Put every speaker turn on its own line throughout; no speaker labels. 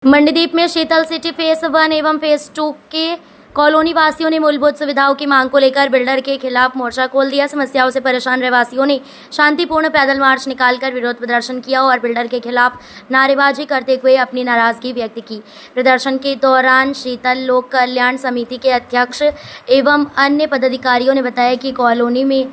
मंडीदीप में शीतल city phase 1 एवं phase 2 के कॉलोनी वासियों ने मूलभूत सुविधाओं की मांग को लेकर बिल्डर के खिलाफ मोर्चा खोल दिया। समस्याओं से परेशान रहवासियों ने शांतिपूर्ण पैदल मार्च निकालकर विरोध प्रदर्शन किया और बिल्डर के खिलाफ नारेबाजी करते हुए अपनी नाराजगी व्यक्त की। प्रदर्शन के दौरान शीतल लोक कल्याण समिति के अध्यक्ष एवं अन्य पदाधिकारियों ने बताया कि कॉलोनी में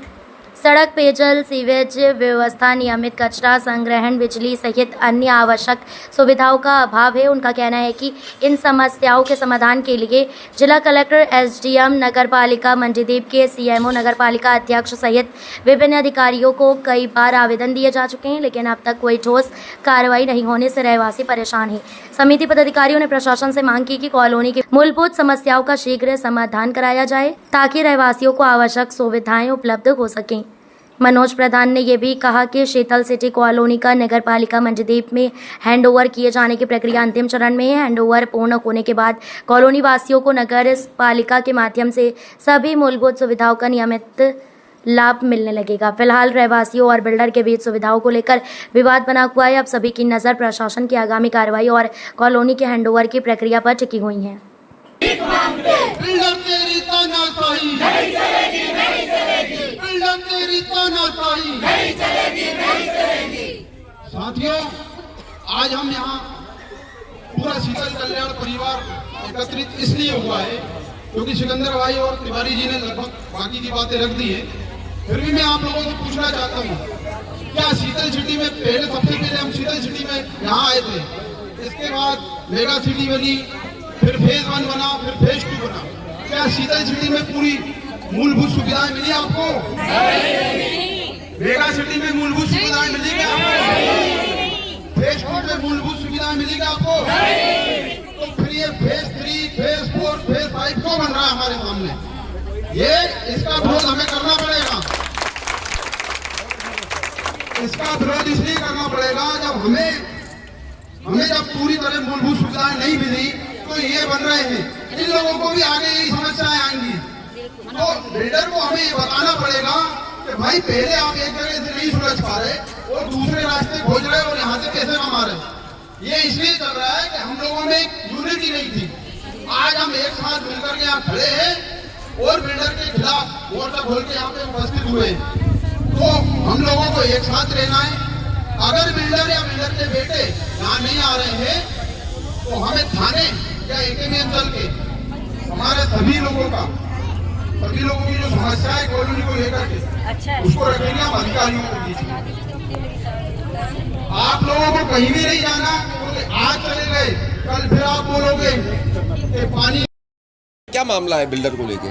सड़क, पेयजल, सीवेज व्यवस्था, नियमित कचरा संग्रहण, बिजली सहित अन्य आवश्यक सुविधाओं का अभाव है। उनका कहना है कि इन समस्याओं के समाधान के लिए जिला कलेक्टर, एसडीएम, नगरपालिका मंडीदीप के सीएमओ, नगरपालिका अध्यक्ष सहित विभिन्न अधिकारियों को कई बार आवेदन दिए जा चुके हैं, लेकिन अब तक कोई ठोस कार्रवाई नहीं होने से रहवासी परेशान हैं। समिति पदाधिकारियों ने प्रशासन से मांग की कि कॉलोनी की मूलभूत समस्याओं का शीघ्र समाधान कराया जाए ताकि रहवासियों को आवश्यक सुविधाएं उपलब्ध हो सकें। मनोज प्रधान ने यह भी कहा कि शीतल सिटी कॉलोनी का नगरपालिका मंडीदीप में हैंडओवर किए जाने की प्रक्रिया अंतिम चरण में है। हैंडओवर पूर्ण होने के बाद कॉलोनी वासियों को नगर पालिका के माध्यम से सभी मूलभूत सुविधाओं का नियमित लाभ मिलने लगेगा। फिलहाल रहवासियों और बिल्डर के बीच सुविधाओं को लेकर विवाद बना हुआ है। अब सभी की नज़र प्रशासन की आगामी कार्रवाई और कॉलोनी के हैंडओवर की प्रक्रिया पर टिकी हुई है।
साथियों, आज हम यहाँ पूरा शीतल कल्याण परिवार एकत्रित इसलिए हुआ है क्योंकि सिकंदर भाई और तिवारी जी ने लगभग बाकी की बातें रख दी है। फिर भी मैं आप लोगों से पूछना चाहता हूँ, क्या शीतल सिटी में सबसे पहले हम शीतल सिटी में यहाँ आए थे, इसके बाद मेगा सिटी बनी, फिर फेज 1 बना, फिर फेज 2 बना। क्या शीतल सिटी में पूरी मूलभूत सुविधाएं मिली आपको? मेगा सिटी में मूलभूत सुविधाएं मिली क्या आपको? फेज 2 में मूलभूत सुविधाएं मिली क्या आपको? तो फिर ये फेज 3, फेज 4, फेज 5 क्यों बन रहा है हमारे सामने? ये इसका विरोध हमें करना पड़ेगा। इसका विरोध इसलिए करना पड़ेगा जब हमें जब पूरी तरह मूलभूत सुविधाएं नहीं मिली तो ये बन रहे हैं। इन लोगों को भी आगे यही समस्याएं आएंगी। तो बिल्डर को हमें ये बताना पड़ेगा कि भाई पहले आप एक जगह से नहीं सुलझ पा रहे और दूसरे रास्ते खोज रहे और यहाँ से कैसे कमा रहे। ये इसलिए चल रहा है कि हम लोगों में एक यूनिटी नहीं थी। आज हम एक साथ मिलकर के यहाँ खड़े हैं और बिल्डर के खिलाफ मोर्चा खोल के यहाँ पे उपस्थित हुए। तो हम लोगों को एक साथ रहना है। अगर बिल्डर या बिल्डर के बेटे यहाँ नहीं आ रहे हैं तो हमें थाने या एकेडमी चल के हमारे सभी लोगों की जो समस्या है कॉलोनी को लेकर के उसको रखेंगे हम अधिकारियों को दीजिए। आप लोगों को कहीं भी नहीं जाना, क्योंकि आज चले गए कल फिर आप बोलोगे कि पानी।
क्या मामला है बिल्डर को लेके?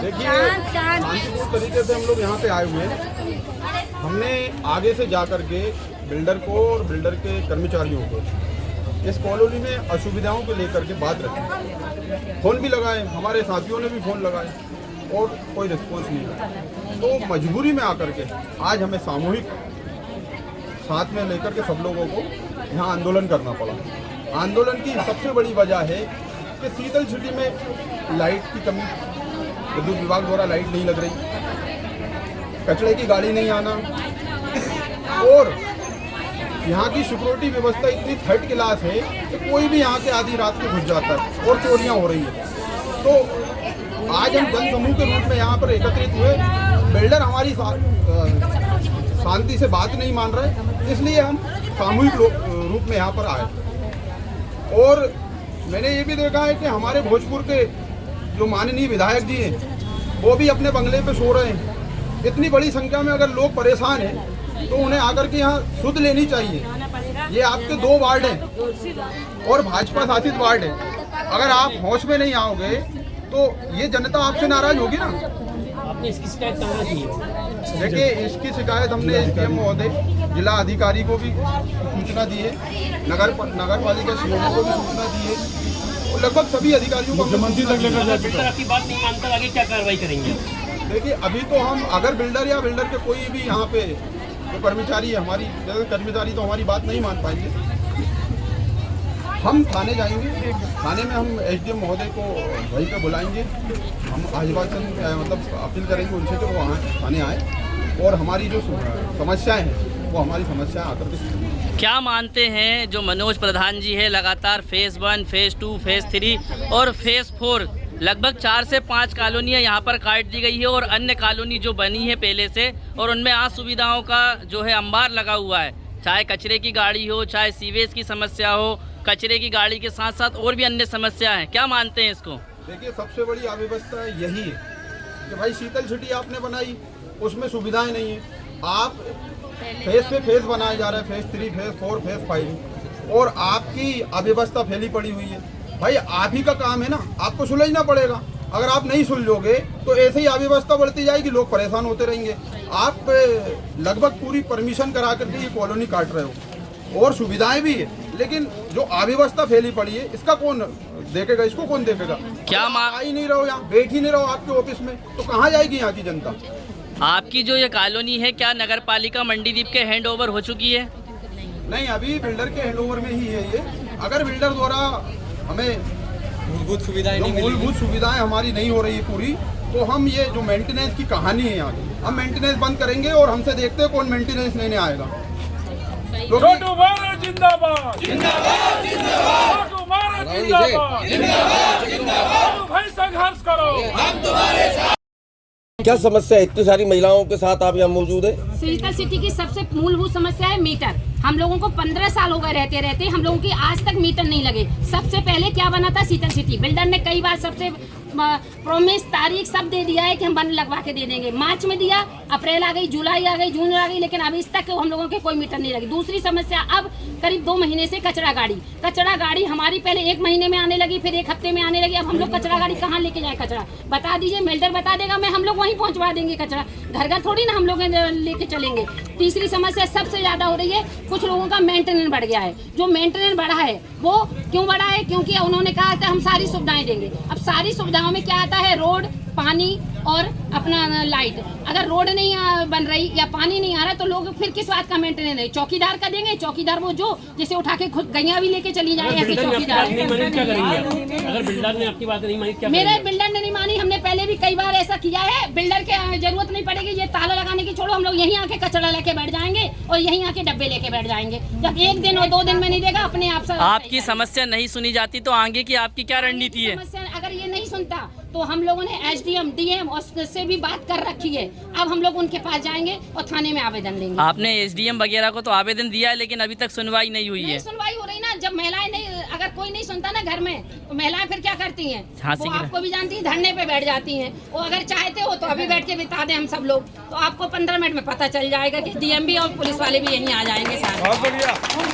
देखिए, शांतिपूर्ण तरीके से हम लोग यहाँ पे आए हुए हैं। हमने आगे से जा करके बिल्डर को और बिल्डर के कर्मचारियों को इस कॉलोनी में असुविधाओं को लेकर के बात रखी। फोन भी लगाए, हमारे साथियों ने भी फोन लगाए और कोई रिस्पॉन्स नहीं आया। तो मजबूरी में आकर के आज हमें सामूहिक साथ में लेकर के सब लोगों को यहाँ आंदोलन करना पड़ा। आंदोलन की सबसे बड़ी वजह है कि शीतल सिटी में लाइट की कमी, विद्युत विभाग द्वारा लाइट नहीं लग रही, कचरे की गाड़ी नहीं आना और यहाँ की सिक्योरिटी व्यवस्था इतनी थर्ड क्लास है कि कोई भी यहाँ के आधी रात को घुस जाता है और चोरियाँ हो रही हैं। तो आज हम जन समूह के रूप में यहाँ पर एकत्रित हुए। बिल्डर हमारी शांति से बात नहीं मान रहे, इसलिए हम सामूहिक रूप में यहाँ पर आए। और मैंने ये भी देखा है कि हमारे भोजपुर के जो माननीय विधायक जी हैं वो भी अपने बंगले पे सो रहे हैं। इतनी बड़ी संख्या में अगर लोग परेशान हैं तो उन्हें आकर के यहाँ सुध लेनी चाहिए। ये आपके 2 वार्ड हैं और भाजपा शासित वार्ड है। अगर आप होश में नहीं आओगे तो ये जनता आपसे नाराज होगी ना।
आपने इसकी शिकायत कहाँ की है?
देखिए, इसकी शिकायत हमने एसडीएम महोदय, जिला अधिकारी को भी सूचना दी है, नगर पालिका सीएमओ को भी सूचना दी है और लगभग सभी अधिकारियों को मुख्यमंत्री तक लेकर जा चुका है।
आपकी बात नहीं मानकर आगे क्या कार्रवाई करेंगे?
देखिए, अभी तो हम अगर बिल्डर या बिल्डर के कोई भी यहाँ पे जो कर्मचारी है, हमारी कर्मचारी तो हमारी बात नहीं मान पाएंगे, हम थाने जाएंगे। थाने में हम एसडीएम महोदय को वहीं पे बुलाएंगे। हम आश्वासन अपील करेंगे उनसे कि वो वहाँ थाने आए और हमारी जो समस्याएं हैं वो हमारी समस्या आकर के सुनें।
क्या मानते हैं जो मनोज प्रधान जी है, लगातार फेज़ 1, फेज़ 2, फेज़ 3 और फेज़ 4 लगभग 4 से 5 कॉलोनियाँ यहाँ पर काट दी गई है और अन्य कॉलोनी जो बनी है पहले से, और उनमें आज सुविधाओं का जो है अंबार लगा हुआ है, चाहे कचरे की गाड़ी हो, चाहे सीवेज की समस्या हो, कचरे की गाड़ी के साथ साथ और भी अन्य समस्या हैं। क्या मानते हैं इसको?
देखिए, सबसे बड़ी अव्यवस्था यही है कि भाई शीतल सिटी आपने बनाई, उसमें सुविधाएं नहीं है। आप फेज पे फेज बनाए जा रहे हैं, फेज 3, फेज 4, फेज 5, और आपकी अव्यवस्था फैली पड़ी हुई है। भाई आप ही का काम है ना, आपको सुलझना पड़ेगा। अगर आप नहीं सुलझोगे तो ऐसे ही अव्यवस्था बढ़ती जाएगी, लोग परेशान होते रहेंगे। आप लगभग पूरी परमिशन करा करके ये कॉलोनी काट रहे हो और सुविधाएं भी है, लेकिन जो अव्यवस्था फैली पड़ी है इसका कौन देखेगा? इसको कौन देखेगा?
क्या
आ ही नहीं रहो यहाँ, बैठ ही नहीं रहो आपके ऑफिस में, तो कहाँ जाएगी यहाँ की जनता?
आपकी जो ये कॉलोनी है, क्या नगर पालिका मंडीदीप के हैंड ओवर हो चुकी है?
नहीं, अभी बिल्डर के हैंडओवर में ही है ये। अगर बिल्डर द्वारा हमें मूलभूत सुविधाएं हमारी नहीं हो रही है पूरी, तो हम ये जो मेंटेनेंस की कहानी है यहाँ की, हम मेंटेनेंस बंद करेंगे और हमसे देखते हैं कौन मेंटेनेंस लेने आएगा।
छोटू भारत जिंदाबाद, जिंदाबाद, जिंदाबाद, छोटू भारत जिंदाबाद, जिंदाबाद, जिंदाबाद, भाई संघर्ष करो, हम तुम्हारे साथ।
क्या समस्या है? इतनी सारी महिलाओं के साथ आप यहाँ मौजूद है।
शीतल सिटी की सबसे मूलभूत समस्या है मीटर। हम लोगों को 15 साल हो गए रहते हम लोगों की आज तक मीटर नहीं लगे। सबसे पहले क्या बना था शीतल सिटी, बिल्डर ने कई बार सबसे प्रॉमिस तारीख सब दे दिया है कि हम बन लगवा के दे देंगे। मार्च में दिया, अप्रैल आ गई, जुलाई आ गई, जून आ गई, लेकिन अभी इस तक हम लोगों के कोई मीटर नहीं लगी। दूसरी समस्या, अब करीब 2 महीने से कचरा गाड़ी हमारी पहले 1 महीने में आने लगी, फिर 1 हफ्ते में आने लगी। अब हम लोग कचरा गाड़ी कहाँ लेके जाए? कचरा बता दीजिए, मेल्डर बता देगा, मैं हम लोग वहीं पहुँचवा देंगे। कचरा घर घर थोड़ी ना हम लोग लेके चलेंगे। तीसरी समस्या सबसे ज्यादा हो रही है, कुछ लोगों का मेंटेनेंस बढ़ गया है। जो मेंटेनेंस बढ़ा है वो क्यों बढ़ा है? क्योंकि उन्होंने कहा था हम सारी सुविधाएं देंगे। अब सारी सुविधाओं में क्या आता है? रोड, पानी और अपना लाइट। अगर रोड नहीं बन रही या पानी नहीं आ रहा तो लोग फिर किस बात का मेंटेनेंस है? चौकीदार का देंगे। चौकीदार वो जो जिसे उठा के खुद गैया भी लेके चली जाए, ऐसे चौकीदार।
क्या करेंगे अगर बिल्डर ने आपकी बात नहीं मानी? क्या
मेरे बिल्डर ने नहीं मानी। हमने पहले भी कई बार ऐसा किया है। बिल्डर की जरूरत नहीं पड़ेगी, ये ताला लगाने की छोड़ो, हम लोग यहीं आके कचरा लेके बैठ जाएंगे और यहीं आके डब्बे लेके बैठ जाएंगे। जब 1 दिन और 2 दिन में नहीं देगा, अपने आप से
आपकी समस्या नहीं सुनी जाती तो आगे की आपकी क्या रणनीति है?
समस्या अगर ये नहीं सुनता तो हम लोगों ने SDM, DM और से भी बात कर रखी है। अब हम लोग उनके पास जाएंगे और थाने में आवेदन देंगे।
आपने SDM वगैरह को तो आवेदन दिया है, लेकिन अभी तक सुनवाई नहीं हुई है।
सुनवाई हो रही ना, जब महिलाएं नहीं, अगर कोई नहीं सुनता ना घर में, तो महिलाएं फिर क्या करती हैं? वो आपको भी जानती हैं, धरने पे बैठ जाती हैं। वो अगर चाहते हो तो अभी बैठ के बिता दें हम सब लोग, तो आपको 15 मिनट में पता चल जाएगा कि DMB और पुलिस वाले भी यहीं आ जाएंगे सारे।